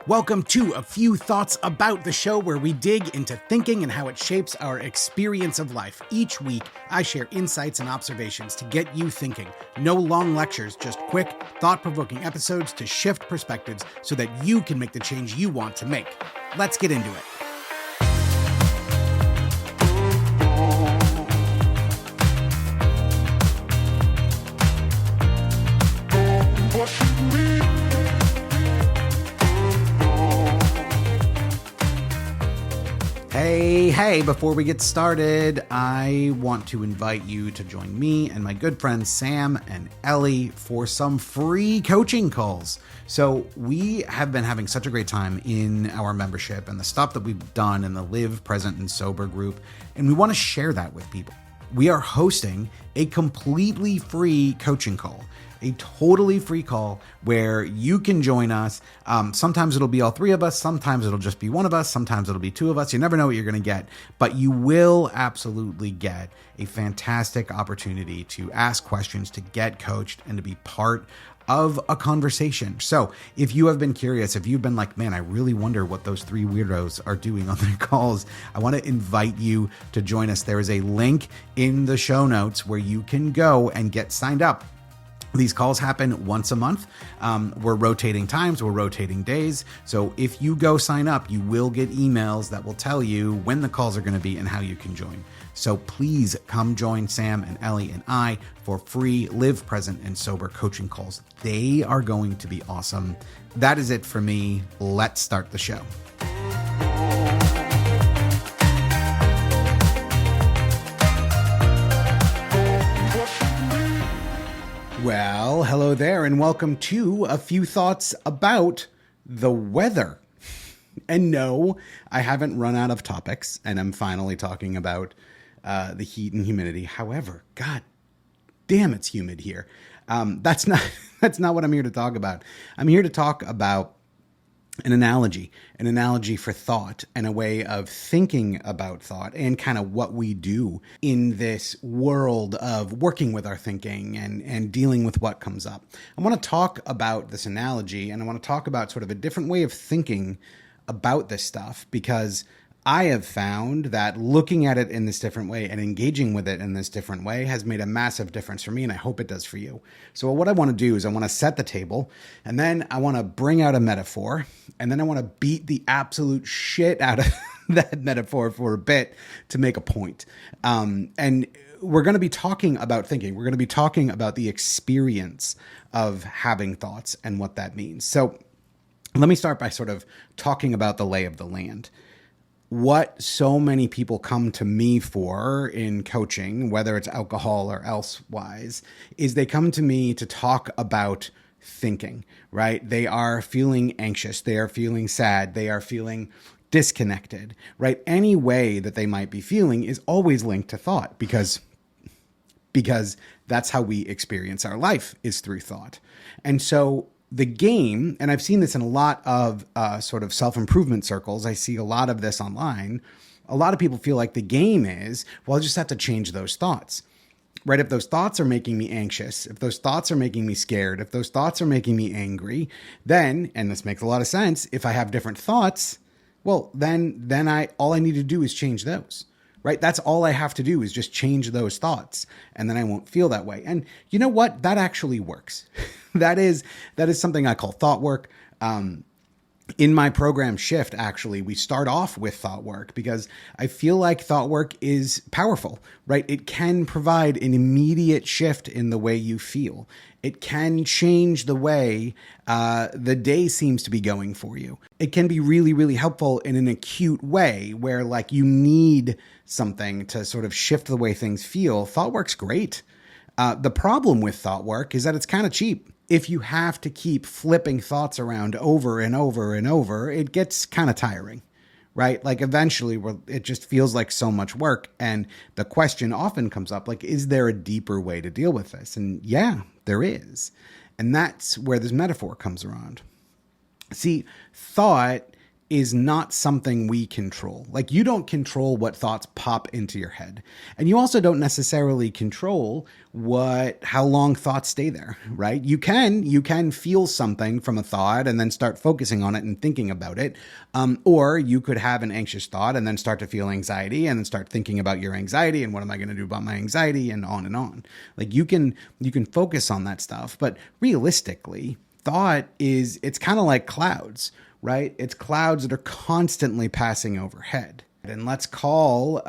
Welcome to A Few Thoughts About, the show where we dig into thinking and how it shapes our experience of life. Each week, I share insights and observations to get you thinking. No long lectures, just quick, thought-provoking episodes to shift perspectives so that you can make the change you want to make. Let's get into it. Hey, before we get started, I want to invite you to join me and my good friends Sam and Ellie for some free coaching calls. So we have been having such a great time in our membership and the stuff that we've done in the Live, Present, and Sober group, and we want to share that with people. We are hosting a completely free coaching call. A totally free call where you can join us. Sometimes it'll be all three of us. Sometimes it'll just be one of us. Sometimes it'll be two of us. You never know what you're going to get, but you will absolutely get a fantastic opportunity to ask questions, to get coached, and to be part of a conversation. So if you have been curious, if you've been like, man, I really wonder what those three weirdos are doing on their calls, I want to invite you to join us. There is a link in the show notes where you can go and get signed up. These calls happen once a month. We're rotating times, we're rotating days. So if you go sign up, you will get emails that will tell you when the calls are going to be and how you can join. So please come join Sam and Ellie and I for free Live, Present, and Sober coaching calls. They are going to be awesome. That is it for me. Let's start the show. Well, hello there, and welcome to A Few Thoughts About the Weather. And no, I haven't run out of topics, and I'm finally talking about the heat and humidity. However, God damn, it's humid here. That's not what I'm here to talk about. I'm here to talk about an analogy for thought and a way of thinking about thought and kind of what we do in this world of working with our thinking and dealing with what comes up. I want to talk about this analogy, and I want to talk about sort of a different way of thinking about this stuff, because I have found that looking at it in this different way and engaging with it in this different way has made a massive difference for me, and I hope it does for you. So what I want to do is I want to set the table, and then I want to bring out a metaphor, and then I want to beat the absolute shit out of that metaphor for a bit to make a point. And we're going to be talking about thinking. We're going to be talking about the experience of having thoughts and what that means. So let me start by sort of talking about the lay of the land. What so many people come to me for in coaching, whether it's alcohol or elsewise, is they come to me to talk about thinking, right? They are feeling anxious. They are feeling sad. They are feeling disconnected, right? Any way that they might be feeling is always linked to thought, because that's how we experience our life, is through thought. And so the game, and I've seen this in a lot of sort of self-improvement circles. I see a lot of this online. A lot of people feel like the game is, well, I just have to change those thoughts, right? If those thoughts are making me anxious, if those thoughts are making me scared, if those thoughts are making me angry, then, and this makes a lot of sense, if I have different thoughts, well, then all I need to do is change those. Right? That's all I have to do is just change those thoughts, and then I won't feel that way. And you know what? That actually works. That is something I call thought work. In my program Shift, actually, we start off with thought work because I feel like thought work is powerful, right? It can provide an immediate shift in the way you feel. It can change the way the day seems to be going for you. It can be really, really helpful in an acute way where like you need something to sort of shift the way things feel. Thought work's great. The problem with thought work is that it's kind of cheap. If you have to keep flipping thoughts around over and over and over, it gets kind of tiring, right? Like eventually it just feels like so much work. And the question often comes up, like, is there a deeper way to deal with this? And yeah, there is. And that's where this metaphor comes around. See, thought is not something we control. Like, you don't control what thoughts pop into your head. And you also don't necessarily control how long thoughts stay there, right? You can feel something from a thought and then start focusing on it and thinking about it. Or you could have an anxious thought and then start to feel anxiety and then start thinking about your anxiety and what am I going to do about my anxiety and on and on. Like, you can focus on that stuff, but realistically, thought it's kind of like clouds, right? It's clouds that are constantly passing overhead. And let's call,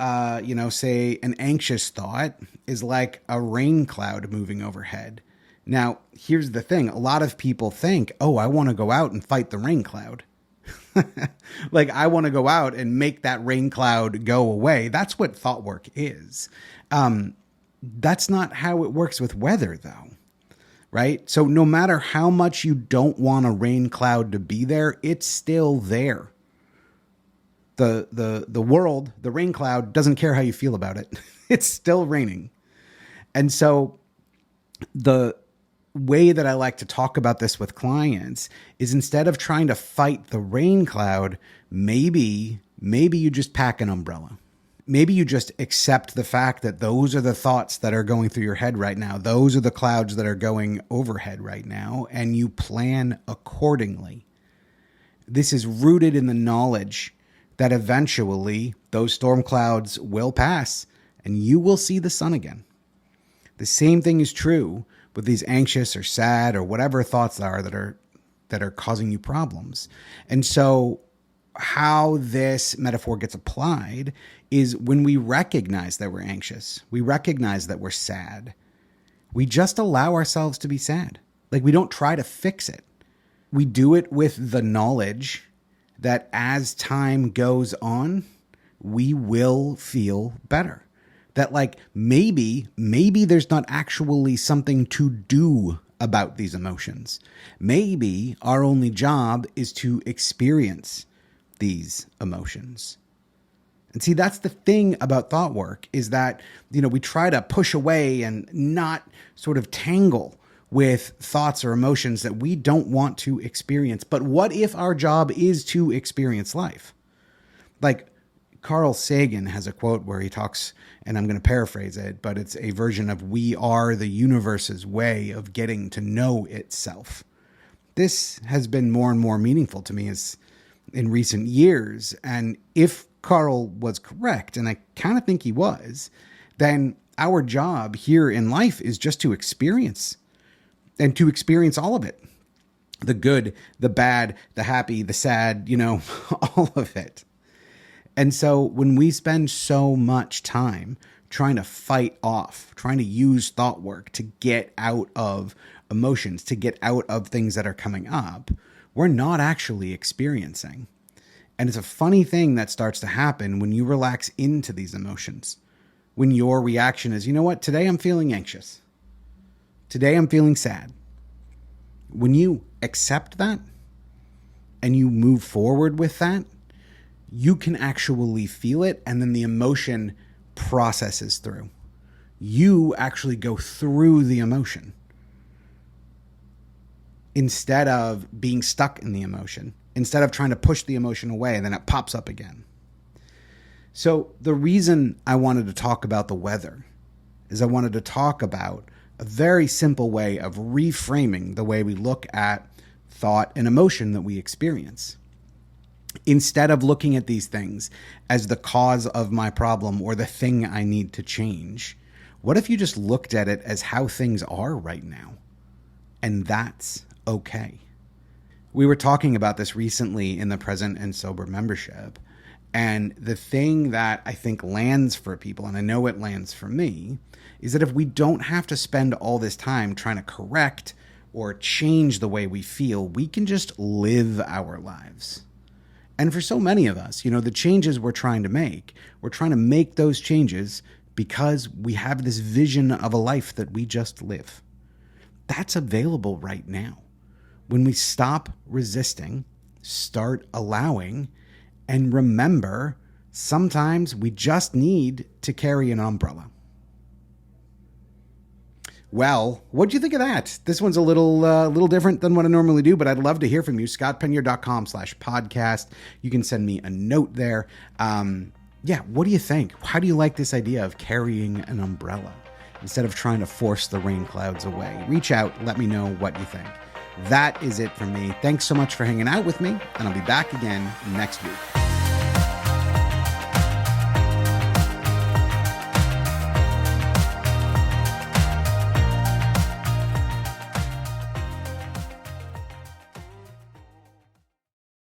say an anxious thought is like a rain cloud moving overhead. Now, here's the thing. A lot of people think, oh, I want to go out and fight the rain cloud. Like, I want to go out and make that rain cloud go away. That's what thought work is. That's not how it works with weather, though. Right? So no matter how much you don't want a rain cloud to be there, it's still there. The world, the rain cloud, doesn't care how you feel about it. It's still raining. And so the way that I like to talk about this with clients is, instead of trying to fight the rain cloud, maybe you just pack an umbrella. Maybe you just accept the fact that those are the thoughts that are going through your head right now. Those are the clouds that are going overhead right now, and you plan accordingly. This is rooted in the knowledge that eventually those storm clouds will pass and you will see the sun again. The same thing is true with these anxious or sad or whatever thoughts are that are causing you problems. And so how this metaphor gets applied is when we recognize that we're anxious, we recognize that we're sad, we just allow ourselves to be sad. Like, we don't try to fix it. We do it with the knowledge that as time goes on, we will feel better. That, like, maybe there's not actually something to do about these emotions. Maybe our only job is to experience these emotions. And see, that's the thing about thought work, is that, we try to push away and not sort of tangle with thoughts or emotions that we don't want to experience. But what if our job is to experience life? Like, Carl Sagan has a quote where he talks, and I'm going to paraphrase it, but it's a version of, "We are the universe's way of getting to know itself." This has been more and more meaningful to me in recent years. And if Carl was correct, and I kind of think he was, then our job here in life is just to experience, and to experience all of it. The good, the bad, the happy, the sad, all of it. And so when we spend so much time trying to fight off, trying to use thought work to get out of emotions, to get out of things that are coming up, we're not actually experiencing. And it's a funny thing that starts to happen when you relax into these emotions. When your reaction is, you know what, today I'm feeling anxious. Today I'm feeling sad. When you accept that and you move forward with that, you can actually feel it, and then the emotion processes through. You actually go through the emotion instead of being stuck in the emotion, instead of trying to push the emotion away and then it pops up again. So the reason I wanted to talk about the weather is I wanted to talk about a very simple way of reframing the way we look at thought and emotion that we experience. Instead of looking at these things as the cause of my problem or the thing I need to change, what if you just looked at it as how things are right now? And that's okay. We were talking about this recently in the Present and Sober membership. And the thing that I think lands for people, and I know it lands for me, is that if we don't have to spend all this time trying to correct or change the way we feel, we can just live our lives. And for so many of us, the changes we're trying to make those changes because we have this vision of a life that we just live. That's available right now. When we stop resisting, start allowing, and remember, sometimes we just need to carry an umbrella. Well, what'd you think of that? This one's a little different than what I normally do, but I'd love to hear from you. scottpenier.com/podcast. You can send me a note there. Yeah, what do you think? How do you like this idea of carrying an umbrella instead of trying to force the rain clouds away? Reach out. Let me know what you think. That is it from me. Thanks so much for hanging out with me, and I'll be back again next week.